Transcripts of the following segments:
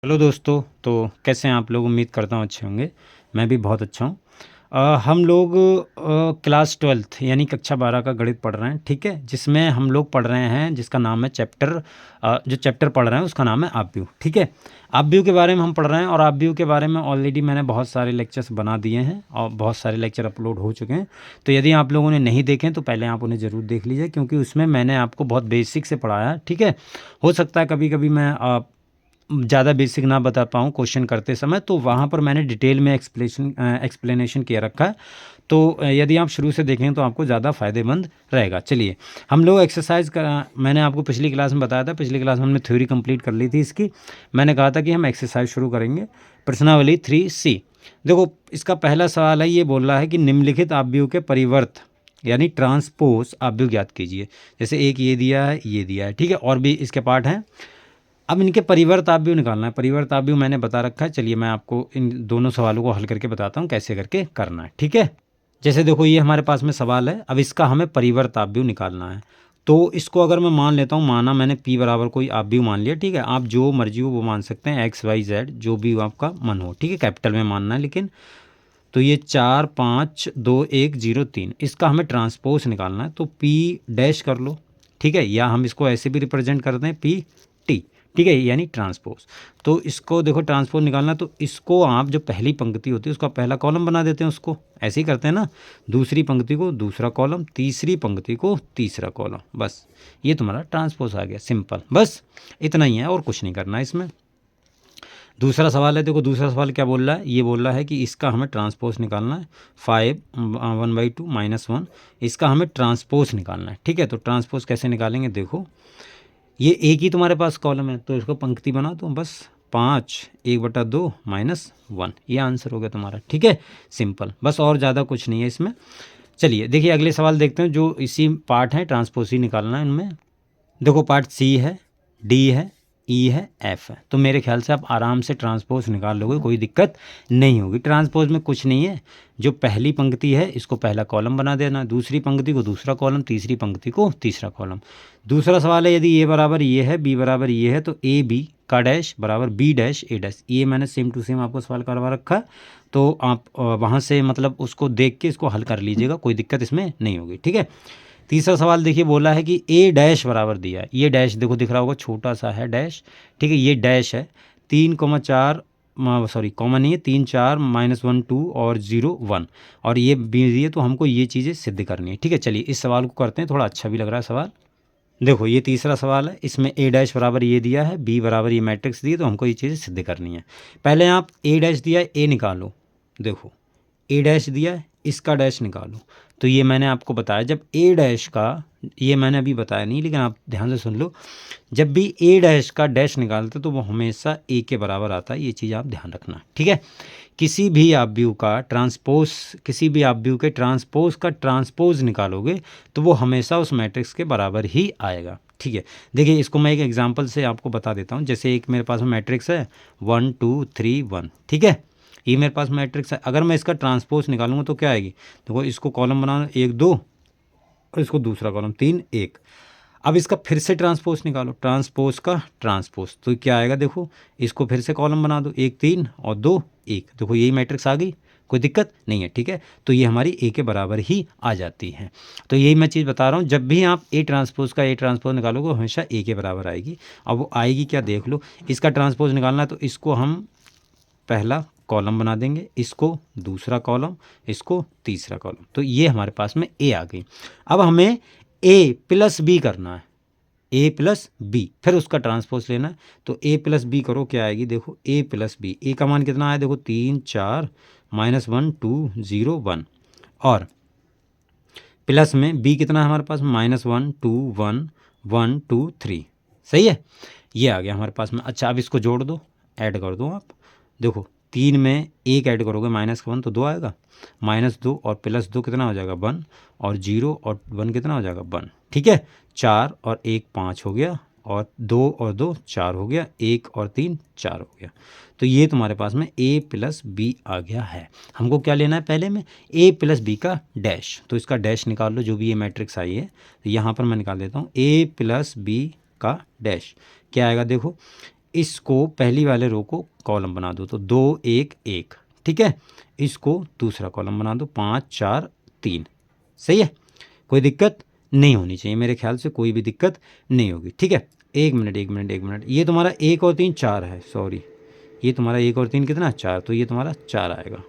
Hello दोस्तों। तो कैसे हैं आप लोग? उम्मीद करता हूँ अच्छे होंगे। मैं भी बहुत अच्छा हूँ। हम लोग क्लास 12th यानी कक्षा 12 का गणित पढ़ रहे हैं, ठीक है, जिसमें हम लोग पढ़ रहे हैं जिसका नाम है जो चैप्टर पढ़ रहे हैं उसका नाम है आपव्यू, ठीक है। आपव्यू के बारे में हम पढ़ रहे हैं और आपव्यू के बारे में ऑलरेडी मैंने बहुत सारे लेक्चर्स बना दिए हैं और बहुत सारे लेक्चर अपलोड हो चुके हैं। तो यदि आप लोगों ने नहीं देखे तो पहले आप उन्हें ज़रूर देख लीजिए, क्योंकि उसमें मैंने आपको बहुत बेसिक से पढ़ाया है, ठीक है। हो सकता है कभी कभी मैं ज़्यादा बेसिक ना बता पाऊँ क्वेश्चन करते समय, तो वहाँ पर मैंने डिटेल में एक्सप्लेनेशन किया रखा है। तो यदि आप शुरू से देखें तो आपको ज़्यादा फ़ायदेमंद रहेगा। चलिए, हम लोग एक्सरसाइज का मैंने आपको पिछली क्लास में बताया था। पिछली क्लास में हमने थ्योरी कंप्लीट कर ली थी इसकी। मैंने कहा था कि हम एक्सरसाइज शुरू करेंगे। प्रश्नावली 3C। देखो, इसका पहला सवाल है, ये बोल रहा है कि निम्नलिखित आपव्यू के परिवर्त यानी ट्रांसपोज आपव्यू ज्ञात कीजिए। जैसे एक ये दिया है, ये दिया है, ठीक है, और भी इसके पार्ट हैं। अब इनके परिवर्त आपव्यू निकालना है। परिवर्त आपव्यू मैंने बता रखा है। चलिए मैं आपको इन दोनों सवालों को हल करके बताता हूँ कैसे करके करना है, ठीक है। जैसे देखो, ये हमारे पास में सवाल है। अब इसका हमें परिवर्त आपव्यू निकालना है। तो इसको अगर मैं मान लेता हूँ, माना मैंने p बराबर कोई आपव्यू मान लिया, ठीक है। आप जो मर्जी हो वो मान सकते हैं, x y z जो भी आपका मन हो, ठीक है। कैपिटल में मानना है लेकिन। तो ये 4 5 2 1 0 3, इसका हमें ट्रांसपोज निकालना है। तो p डैश कर लो, ठीक है, या हम इसको ऐसे भी रिप्रेजेंट करते हैं p t, ठीक है, यानी ट्रांसपोज। तो इसको देखो, ट्रांसपोज निकालना, तो इसको आप जो पहली पंक्ति होती है उसका पहला कॉलम बना देते हैं, उसको ऐसे ही करते हैं ना। दूसरी पंक्ति को दूसरा कॉलम, तीसरी पंक्ति को तीसरा कॉलम, बस ये तुम्हारा ट्रांसपोज आ गया। सिंपल, बस इतना ही है और कुछ नहीं करना है इसमें। दूसरा सवाल है, देखो दूसरा सवाल क्या बोल रहा है, ये बोल रहा है कि इसका हमें ट्रांसपोज निकालना है। 5 1/2 -1, इसका हमें ट्रांसपोज निकालना है, ठीक है। तो ट्रांसपोज कैसे निकालेंगे, देखो ये एक ही तुम्हारे पास कॉलम है तो इसको पंक्ति बना दो, बस 5 1/2 -1, ये आंसर हो गया तुम्हारा, ठीक है। सिंपल, बस और ज़्यादा कुछ नहीं है इसमें। चलिए देखिए, अगले सवाल देखते हैं जो इसी पार्ट है, ट्रांसपोज ही निकालना है इनमें। देखो, पार्ट सी है, डी है, ई है, एफ है। तो मेरे ख्याल से आप आराम से ट्रांसपोज निकाल लोगे, कोई दिक्कत नहीं होगी। ट्रांसपोज में कुछ नहीं है, जो पहली पंक्ति है इसको पहला कॉलम बना देना, दूसरी पंक्ति को दूसरा कॉलम, तीसरी पंक्ति को तीसरा कॉलम। दूसरा सवाल है, यदि ए बराबर ये है, बी बराबर ये है, तो ए बी का डैश बराबर बी डैश ए डैश। ये मैंने सेम टू सेम आपको सवाल करवा रखा है, तो आप वहाँ से मतलब उसको देख के इसको हल कर लीजिएगा, कोई दिक्कत इसमें नहीं होगी, ठीक है। तीसरा सवाल देखिए, बोला है कि ए डैश बराबर दिया है। ये डैश देखो दिख रहा होगा, छोटा सा है डैश, ठीक है, ये डैश है। 3,4 सॉरी कॉमन नहीं है, 3 4 -1 2 और 0 1, और ये बी दिए, तो हमको ये चीज़ें सिद्ध करनी है, ठीक है। चलिए इस सवाल को करते हैं, थोड़ा अच्छा भी लग रहा है सवाल। देखो ये तीसरा सवाल है, इसमें ए डैश बराबर ये दिया है, बी बराबर ये मैट्रिक्स दिए, तो हमको ये चीज़ें सिद्ध करनी है। पहले आप ए डैश दिया है, ए निकालो। देखो ए डैश दिया है, इसका डैश निकालो। तो ये मैंने आपको बताया, जब ए डैश का, ये मैंने अभी बताया नहीं लेकिन आप ध्यान से सुन लो, जब भी ए डैश का डैश निकालते तो वो हमेशा ए के बराबर आता है, ये चीज़ आप ध्यान रखना, ठीक है। किसी भी आपव्यू का ट्रांसपोज, किसी भी आपव्यू के ट्रांसपोज का ट्रांसपोज निकालोगे तो वो हमेशा उस मैट्रिक्स के बराबर ही आएगा, ठीक है। देखिए इसको मैं एक एग्जांपल से आपको बता देता हूँ। जैसे एक मेरे पास में मैट्रिक्स है 1 2 3 1, ठीक है, ये मेरे पास मैट्रिक्स है। अगर मैं इसका ट्रांसपोज निकालूंगा तो क्या आएगी, देखो इसको कॉलम बनाना 1 2 और इसको दूसरा कॉलम 3 1। अब इसका फिर से ट्रांसपोज निकालो, ट्रांसपोज का ट्रांसपोज, तो क्या आएगा, देखो इसको फिर से कॉलम बना दो, 1 3 और 2 1, देखो यही मैट्रिक्स आ गई, कोई दिक्कत नहीं है, ठीक है। तो ये हमारी ए के बराबर ही आ जाती है। तो यही मैं चीज़ बता रहा हूँ, जब भी आप ए ट्रांसपोज निकालोगे हमेशा ए के बराबर आएगी। अब वो आएगी क्या, देख लो। इसका ट्रांसपोज निकालना है तो इसको हम पहला कॉलम बना देंगे, इसको दूसरा कॉलम, इसको तीसरा कॉलम, तो ये हमारे पास में ए आ गई। अब हमें ए प्लस बी करना है, ए प्लस बी, फिर उसका ट्रांसपोज लेना है। तो ए प्लस बी करो, क्या आएगी, देखो ए प्लस बी, ए का मान कितना आया, देखो 3 4 -1 2 0 1, और प्लस में बी कितना है हमारे पास, -1 2 1 1 2 3, सही है, ये आ गया हमारे पास में। अच्छा अब इसको जोड़ दो, ऐड कर दो आप। देखो 3 में 1 ऐड करोगे -1 तो 2 आएगा, -2 और +2 कितना हो जाएगा 1, और 0 और 1 कितना हो जाएगा 1, ठीक है। 4 और 1 5 हो गया, और 2 और 2 4 हो गया, 1 और 3 4 हो गया। तो ये तुम्हारे पास में a प्लस बी आ गया है। हमको क्या लेना है, पहले में a प्लस बी का डैश, तो इसका डैश निकाल लो, जो भी ये मैट्रिक्स आई है। तो यहाँ पर मैं निकाल देता हूँ a प्लस बी का डैश, क्या आएगा, देखो इसको पहली वाले रो को कॉलम बना दो, तो 2 1 1, ठीक है। इसको दूसरा कॉलम बना दो, 5 4 3, सही है। कोई दिक्कत नहीं होनी चाहिए, मेरे ख्याल से कोई भी दिक्कत नहीं होगी, ठीक है। एक मिनट, ये तुम्हारा 1 और 3 4 है, सॉरी, ये तुम्हारा 1 और 3 कितना 4, तो ये तुम्हारा 4 आएगा।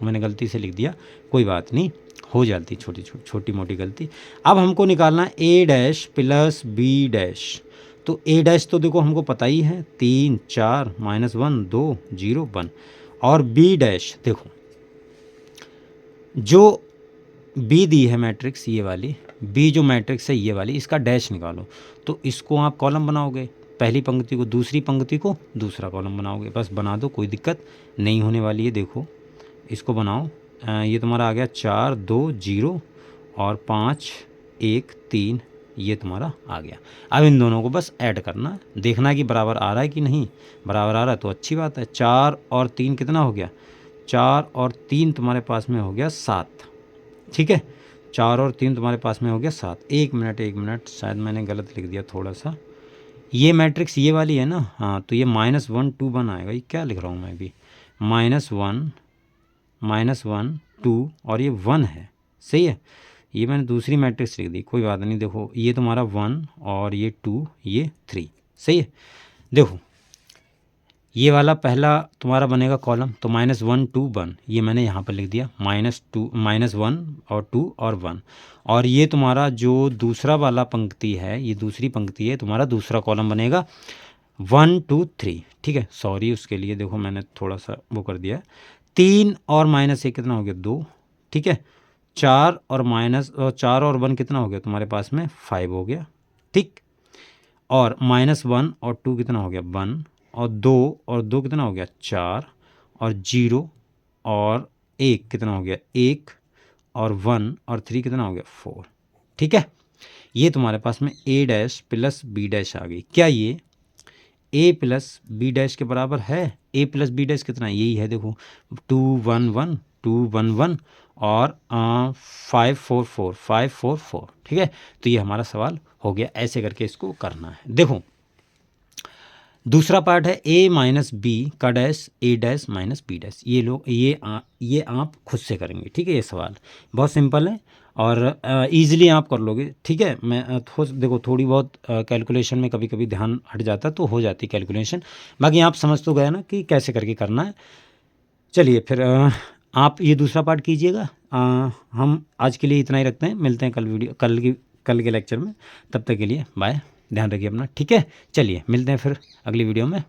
मैंने गलती से लिख दिया, कोई बात नहीं, हो जाती छोटी मोटी गलती। अब हमको निकालना है ए डैश प्लस बी डैश। तो ए डैश तो देखो हमको पता ही है, 3 4 -1 2 0 1। और बी डैश देखो, जो बी दी है मैट्रिक्स ये वाली, बी जो मैट्रिक्स है ये वाली, इसका डैश निकालो। तो इसको आप कॉलम बनाओगे, पहली पंक्ति को दूसरी पंक्ति को दूसरा कॉलम बनाओगे, बस बना दो, कोई दिक्कत नहीं होने वाली है। देखो इसको बनाओ, ये तुम्हारा आ गया 4 2 0 और 5 1 3, ये तुम्हारा आ गया। अब इन दोनों को बस ऐड करना, देखना कि बराबर आ रहा है कि नहीं। बराबर आ रहा है तो अच्छी बात है। 4 और 3 कितना हो गया, 4 और 3 तुम्हारे पास में हो गया 7, ठीक है। 4 और 3 तुम्हारे पास में हो गया 7। एक मिनट, शायद मैंने गलत लिख दिया थोड़ा सा। ये मैट्रिक्स ये वाली है ना, हाँ, तो ये -1 2 1 आएगा। ये क्या लिख रहा हूँ मैं भी, -1 2 और ये 1 है, सही है। ये मैंने दूसरी मैट्रिक्स लिख दी, कोई बात नहीं। देखो ये तुम्हारा 1 और ये 2 ये 3, सही है। देखो ये वाला पहला तुम्हारा बनेगा कॉलम, तो -1 2 1, ये मैंने यहाँ पर लिख दिया, -1 और 2 और 1। और ये तुम्हारा जो दूसरा वाला पंक्ति है, ये दूसरी पंक्ति है, तुम्हारा दूसरा कॉलम बनेगा 1 2 3, ठीक है। सॉरी उसके लिए, देखो मैंने थोड़ा सा वो कर दिया। 3 और -1 कितना हो गया 2, ठीक है। 4 और 1 कितना हो गया तुम्हारे पास में 5 हो गया, ठीक। और -1 और 2 कितना हो गया 1, और 2 कितना हो गया 4, और 0 और 1 कितना हो गया 1, और 1 और 3 कितना हो गया 4, ठीक है। ये तुम्हारे पास में ए डैश प्लस बी डैश आ गई। क्या ये ए प्लस बी डैश के बराबर है? ए प्लस बी डैश कितना है, यही है, देखो 2 1 1 2 1 1 और 5 4 4 5 4 4, ठीक है। तो ये हमारा सवाल हो गया, ऐसे करके इसको करना है। देखो दूसरा पार्ट है ए माइनस बी का डैश ए डैश माइनस बी डैश। ये लोग ये आप खुद से करेंगे, ठीक है। ये सवाल बहुत सिंपल है और ईजिली आप कर लोगे, ठीक है। मैं देखो थोड़ी बहुत कैलकुलेशन में कभी कभी ध्यान हट जाता है तो हो जाती कैलकुलेशन, बाकी आप समझ तो गए ना कि कैसे करके करना है। चलिए फिर आप ये दूसरा पार्ट कीजिएगा। हम आज के लिए इतना ही रखते हैं, मिलते हैं कल के लेक्चर में। तब तक के लिए बाय, ध्यान रखिए अपना, ठीक है। चलिए मिलते हैं फिर अगली वीडियो में।